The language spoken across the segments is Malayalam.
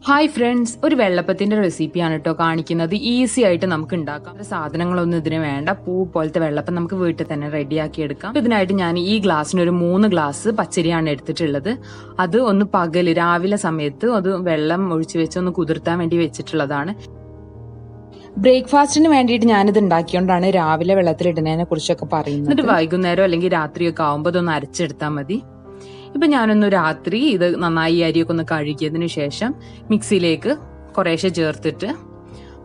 ഹായ് ഫ്രണ്ട്സ്, ഒരു വെള്ളപ്പത്തിന്റെ റെസിപ്പിയാണ് കേട്ടോ കാണിക്കുന്നത്. ഈസി ആയിട്ട് നമുക്ക് ഉണ്ടാക്കാം. സാധനങ്ങളൊന്നും ഇതിന് വേണ്ട. പൂ പോലത്തെ വെള്ളപ്പം നമുക്ക് വീട്ടിൽ തന്നെ റെഡിയാക്കി എടുക്കാം. ഇതിനായിട്ട് ഞാൻ ഈ ഗ്ലാസ്സിന് ഒരു 3 ഗ്ലാസ് പച്ചരിയാണ് എടുത്തിട്ടുള്ളത്. അത് ഒന്ന് പകല് രാവിലെ സമയത്ത് അത് വെള്ളം ഒഴിച്ചു വെച്ച് ഒന്ന് കുതിർത്താൻ വേണ്ടി വെച്ചിട്ടുള്ളതാണ്. ബ്രേക്ക്ഫാസ്റ്റിന് വേണ്ടിയിട്ട് ഞാനിത് ഉണ്ടാക്കിയോണ്ടാണ് രാവിലെ വെള്ളത്തിലിടുന്നതിനെ കുറിച്ചൊക്കെ പറയുന്നത്. എന്നിട്ട് വൈകുന്നേരം അല്ലെങ്കിൽ രാത്രിയൊക്കെ ആവുമ്പോൾ ഇതൊന്ന് അരച്ചെടുത്താൽ മതി. ഇപ്പൊ ഞാനൊന്ന് രാത്രി ഇത് നന്നായി അരിയൊക്കെ ഒന്ന് കഴുകിയതിന് ശേഷം മിക്സിയിലേക്ക് കുറേശ്ശെ ചേർത്തിട്ട്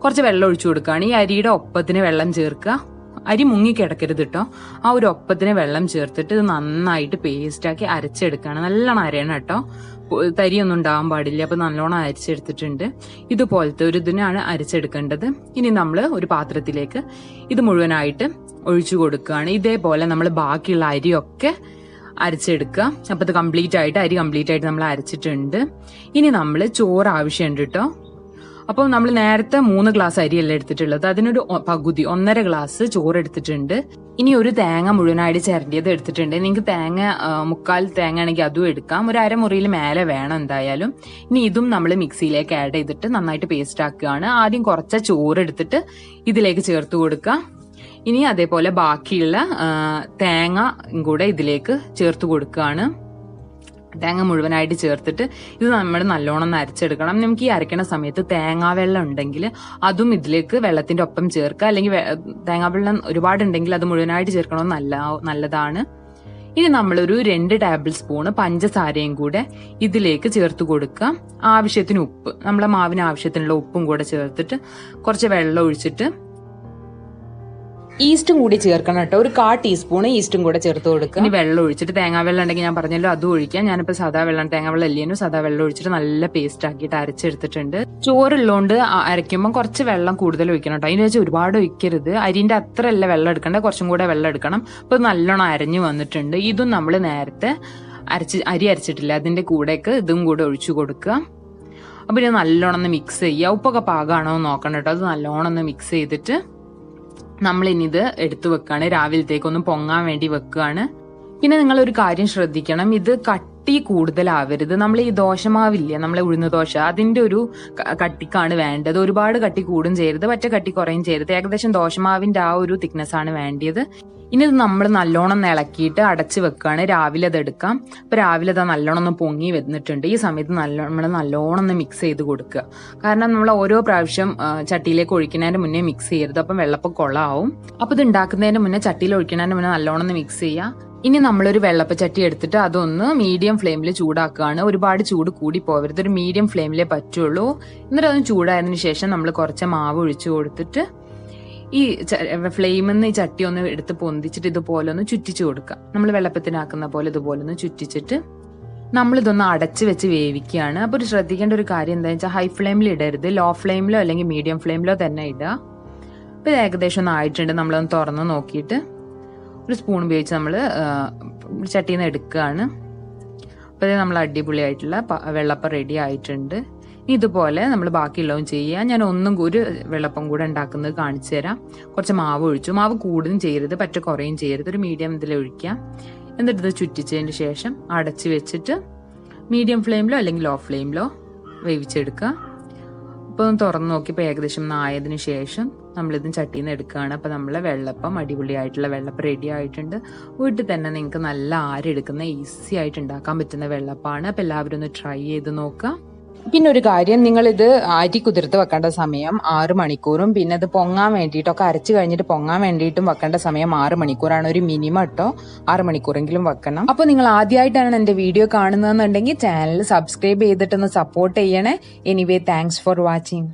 കുറച്ച് വെള്ളം ഒഴിച്ചു കൊടുക്കുകയാണ്. ഈ അരിയുടെ ഒപ്പത്തിന് വെള്ളം ചേർക്കുക. അരി മുങ്ങി കിടക്കരുത് കേട്ടോ. ആ ഒരു ഒപ്പത്തിന് വെള്ളം ചേർത്തിട്ട് ഇത് നന്നായിട്ട് പേസ്റ്റാക്കി അരച്ചെടുക്കുകയാണ്. നല്ലോണം അരയണം കേട്ടോ, തരിയൊന്നും ഉണ്ടാവാൻ പാടില്ല. അപ്പൊ നല്ലോണം അരച്ചെടുത്തിട്ടുണ്ട്. ഇതുപോലത്തെ ഒരു ഇതിനാണ് അരച്ചെടുക്കേണ്ടത്. ഇനി നമ്മൾ ഒരു പാത്രത്തിലേക്ക് ഇത് മുഴുവനായിട്ട് ഒഴിച്ചു കൊടുക്കുകയാണ്. ഇതേപോലെ നമ്മൾ ബാക്കിയുള്ള അരിയൊക്കെ അരച്ചെടുക്കുക. അപ്പൊ ഇത് അരി കംപ്ലീറ്റ് ആയിട്ട് നമ്മൾ അരച്ചിട്ടുണ്ട്. ഇനി നമ്മൾ ചോറ് ആവശ്യമുണ്ട് കേട്ടോ. അപ്പോൾ നമ്മൾ നേരത്തെ 3 ഗ്ലാസ് അരിയല്ല എടുത്തിട്ടുള്ളത്, അതിനൊരു പകുതി 1.5 ഗ്ലാസ് ചോറ് എടുത്തിട്ടുണ്ട്. ഇനി ഒരു തേങ്ങ മുഴുവനായിട്ട് ചിരണ്ടിയത് എടുത്തിട്ടുണ്ട്. നിങ്ങൾക്ക് തേങ്ങ 3/4 തേങ്ങ ആണെങ്കിൽ അതും എടുക്കാം. ഒരു അരമുറിയിൽ മേലെ വേണം എന്തായാലും. ഇനി ഇതും നമ്മൾ മിക്സിയിലേക്ക് ആഡ് ചെയ്തിട്ട് നന്നായിട്ട് പേസ്റ്റ് ആക്കുകയാണ്. ആദ്യം കുറച്ച് ചോറ് എടുത്തിട്ട് ഇതിലേക്ക് ചേർത്ത് കൊടുക്കുക. ഇനി അതേപോലെ ബാക്കിയുള്ള തേങ്ങ കൂടെ ഇതിലേക്ക് ചേർത്ത് കൊടുക്കുകയാണ്. തേങ്ങ മുഴുവനായിട്ട് ചേർത്തിട്ട് ഇത് നമ്മൾ നല്ലോണം അരച്ചെടുക്കണം. നമുക്ക് ഈ അരയ്ക്കണ സമയത്ത് തേങ്ങാവെള്ളം ഉണ്ടെങ്കിൽ അതും ഇതിലേക്ക് വെള്ളത്തിന്റെ ഒപ്പം ചേർക്കുക. അല്ലെങ്കിൽ തേങ്ങാവെള്ളം ഒരുപാടുണ്ടെങ്കിൽ അത് മുഴുവനായിട്ട് ചേർക്കണമെന്ന് നല്ലതാണ്. ഇനി നമ്മളൊരു 2 ടേബിൾ സ്പൂണ് പഞ്ചസാരയും കൂടെ ഇതിലേക്ക് ചേർത്ത് കൊടുക്കുക. ആവശ്യത്തിന് ഉപ്പ്, നമ്മളെ മാവിന് ആവശ്യത്തിനുള്ള ഉപ്പും കൂടെ ചേർത്തിട്ട് കുറച്ച് വെള്ളം ഒഴിച്ചിട്ട് ഈസ്റ്റും കൂടി ചേർക്കണം കേട്ടോ. ഒരു 1/4 ടീസ്പൂൺ ഈസ്റ്റും കൂടെ ചേർത്ത് കൊടുക്കുക. ഇനി വെള്ളം ഒഴിച്ചിട്ട് തേങ്ങാവെള്ളം ഉണ്ടെങ്കിൽ ഞാൻ പറഞ്ഞല്ലോ അതും ഒഴിക്കാം. ഞാനിപ്പോൾ സാധാ വെള്ളം, തേങ്ങാവെള്ളം ഇല്ലേനും സാധാ വെള്ളം ഒഴിച്ചിട്ട് നല്ല പേസ്റ്റ് ആക്കിയിട്ട് അരച്ചെടുത്തിട്ടുണ്ട്. ചോറുള്ളതുകൊണ്ട് അരയ്ക്കുമ്പോൾ കുറച്ച് വെള്ളം കൂടുതൽ ഒഴിക്കണം കേട്ടോ. അതിന് വെച്ചാൽ ഒരുപാട് ഒഴിക്കരുത്. അരിന്റെ അത്ര അല്ല വെള്ളം എടുക്കണ്ട, കുറച്ചും കൂടെ വെള്ളം എടുക്കണം. അപ്പൊ നല്ലോണം അരഞ്ഞു വന്നിട്ടുണ്ട്. ഇതും നമ്മൾ നേരത്തെ അരി അരച്ചിട്ടില്ല, അതിന്റെ കൂടെയൊക്കെ ഇതും കൂടെ ഒഴിച്ചു കൊടുക്കുക. അപ്പൊ ഇത് നല്ലോണം ഒന്ന് മിക്സ് ചെയ്യുക. ഉപ്പൊക്കെ പാകമാണോ നോക്കണം കേട്ടോ. അത് നല്ലോണം ഒന്ന് മിക്സ് ചെയ്തിട്ട് നമ്മളിനി ഇത് എടുത്തു വെക്കുകയാണ്. രാവിലത്തേക്കൊന്ന് പൊങ്ങാൻ വേണ്ടി വെക്കുകയാണ്. പിന്നെ നിങ്ങൾ ഒരു കാര്യം ശ്രദ്ധിക്കണം, ഇത് കട്ടി കൂടുതലാവരുത്. നമ്മൾ ഈ ദോശമാവില്ലേ, നമ്മളെ ഉഴുന്ന ദോശ, അതിന്റെ ഒരു കട്ടിക്കാണ് വേണ്ടത്. ഒരുപാട് കട്ടി കൂടും ചെയ്യരുത്, പറ്റ കട്ടി കുറയും ചെയ്യരുത്. ഏകദേശം ദോശമാവിന്റെ ആ ഒരു തിക്നെസ് ആണ് വേണ്ടിയത്. ഇനി ഇത് നമ്മൾ നല്ലോണം ഇളക്കിയിട്ട് അടച്ചു വെക്കുകയാണ്. രാവിലെ അത് എടുക്കാം. അപ്പൊ രാവിലെ അത് നല്ലോണം ഒന്ന് പൊങ്ങി വന്നിട്ടുണ്ട്. ഈ സമയത്ത് നമ്മൾ നല്ലോണം ഒന്ന് മിക്സ് ചെയ്ത് കൊടുക്കുക. കാരണം നമ്മൾ ഓരോ പ്രാവശ്യം ചട്ടിയിലേക്ക് ഒഴിക്കുന്നതിന് മുന്നേ മിക്സ് ചെയ്യരുത്, അപ്പം വെള്ളപ്പം കൊള്ളാവും. അപ്പൊ ഇത് ഉണ്ടാക്കുന്നതിന് മുന്നേ ചട്ടിയിൽ ഒഴിക്കുന്നതിന് മുന്നേ നല്ലോണം ഒന്ന് മിക്സ് ചെയ്യുക. ഇനി നമ്മളൊരു വെള്ളപ്പച്ചട്ടി എടുത്തിട്ട് അതൊന്ന് മീഡിയം ഫ്ലെയിമിൽ ചൂടാക്കുകയാണ്. ഒരുപാട് ചൂട് കൂടി പോകരുത്, ഒരു മീഡിയം ഫ്ലെയിമിലേ പറ്റുള്ളൂ. എന്നിട്ട് അതൊന്ന് ചൂടായതിനു ശേഷം നമ്മൾ കുറച്ച് മാവ് ഒഴിച്ചു കൊടുത്തിട്ട് ഈ ഫ്ലെയിമിൽ നിന്ന് ഈ ചട്ടി ഒന്ന് എടുത്ത് പൊന്തിച്ചിട്ട് ഇതുപോലെ ഒന്ന് ചുറ്റിച്ചു കൊടുക്കുക. നമ്മൾ വെള്ളപ്പത്തിനാക്കുന്ന പോലെ ഇതുപോലെ ഒന്ന് ചുറ്റിച്ചിട്ട് നമ്മളിതൊന്ന് അടച്ചു വെച്ച് വേവിക്കുകയാണ്. അപ്പോൾ ഒരു ശ്രദ്ധിക്കേണ്ട ഒരു കാര്യം എന്താണെന്ന് വെച്ചാൽ ഹൈ ഫ്ലെയിമിൽ ഇടരുത്, ലോ ഫ്ലെയിമിലോ അല്ലെങ്കിൽ മീഡിയം ഫ്ലെയിമിലോ തന്നെ ഇടുക. അപ്പോൾ ഇത് ഏകദേശം ഒന്ന് ആയിട്ടുണ്ട്. നമ്മളൊന്ന് തുറന്ന് നോക്കിയിട്ട് ഒരു സ്പൂൺ ഉപയോഗിച്ച് നമ്മൾ ചട്ടിയിൽ നിന്ന് എടുക്കുകയാണ്. അപ്പോൾ ഇത് നമ്മൾ അടിപൊളിയായിട്ടുള്ള വെള്ളപ്പം റെഡി ആയിട്ടുണ്ട്. ഇതുപോലെ നമ്മൾ ബാക്കിയുള്ളതും ചെയ്യുക. ഞാൻ ഒരു വെള്ളപ്പം കൂടെ ഉണ്ടാക്കുന്നത് കാണിച്ചു തരാം. കുറച്ച് മാവ് ഒഴിച്ചു. മാവ് കൂടുകയും ചെയ്യരുത്, പറ്റ കുറയും ചെയ്യരുത്, ഒരു മീഡിയം ഇതിൽ ഒഴിക്കുക. എന്നിട്ട് ഇത് ചുറ്റിച്ചതിന് ശേഷം അടച്ചു വെച്ചിട്ട് മീഡിയം ഫ്ലെയിമിലോ അല്ലെങ്കിൽ ലോ ഫ്ലെയിമിലോ വേവിച്ചെടുക്കുക. അപ്പോൾ ഒന്ന് തുറന്ന് നോക്കിയപ്പോൾ ഏകദേശം ആയതിനു ശേഷം നമ്മളിത് ചട്ടിയിൽ നിന്ന് എടുക്കുകയാണ്. അപ്പോൾ നമ്മളെ വെള്ളപ്പം, അടിപൊളിയായിട്ടുള്ള വെള്ളപ്പം റെഡി ആയിട്ടുണ്ട്. വീട്ടിൽ തന്നെ നിങ്ങൾക്ക് നല്ല ആരെടുക്കുന്ന ഈസി ആയിട്ട് ഉണ്ടാക്കാൻ പറ്റുന്ന വെള്ളപ്പമാണ്. അപ്പോൾ എല്ലാവരും ഒന്ന് ട്രൈ ചെയ്ത് നോക്കുക. പിന്നെ ഒരു കാര്യം, നിങ്ങളിത് അരി കുതിർത്ത് വെക്കേണ്ട സമയം 6 മണിക്കൂറും പിന്നെ ഇത് പൊങ്ങാൻ വേണ്ടിയിട്ടൊക്കെ അരച്ചു കഴിഞ്ഞിട്ട് പൊങ്ങാൻ വേണ്ടിയിട്ടും വെക്കേണ്ട സമയം 6 മണിക്കൂറാണ്. ഒരു മിനിമം കേട്ടോ 6 മണിക്കൂറെങ്കിലും വെക്കണം. അപ്പോൾ നിങ്ങൾ ആദ്യമായിട്ടാണ് എൻ്റെ വീഡിയോ കാണുന്നതെന്നുണ്ടെങ്കിൽ ചാനൽ സബ്സ്ക്രൈബ് ചെയ്തിട്ടൊന്ന് സപ്പോർട്ട് ചെയ്യണേ. Anyway, thanks for watching.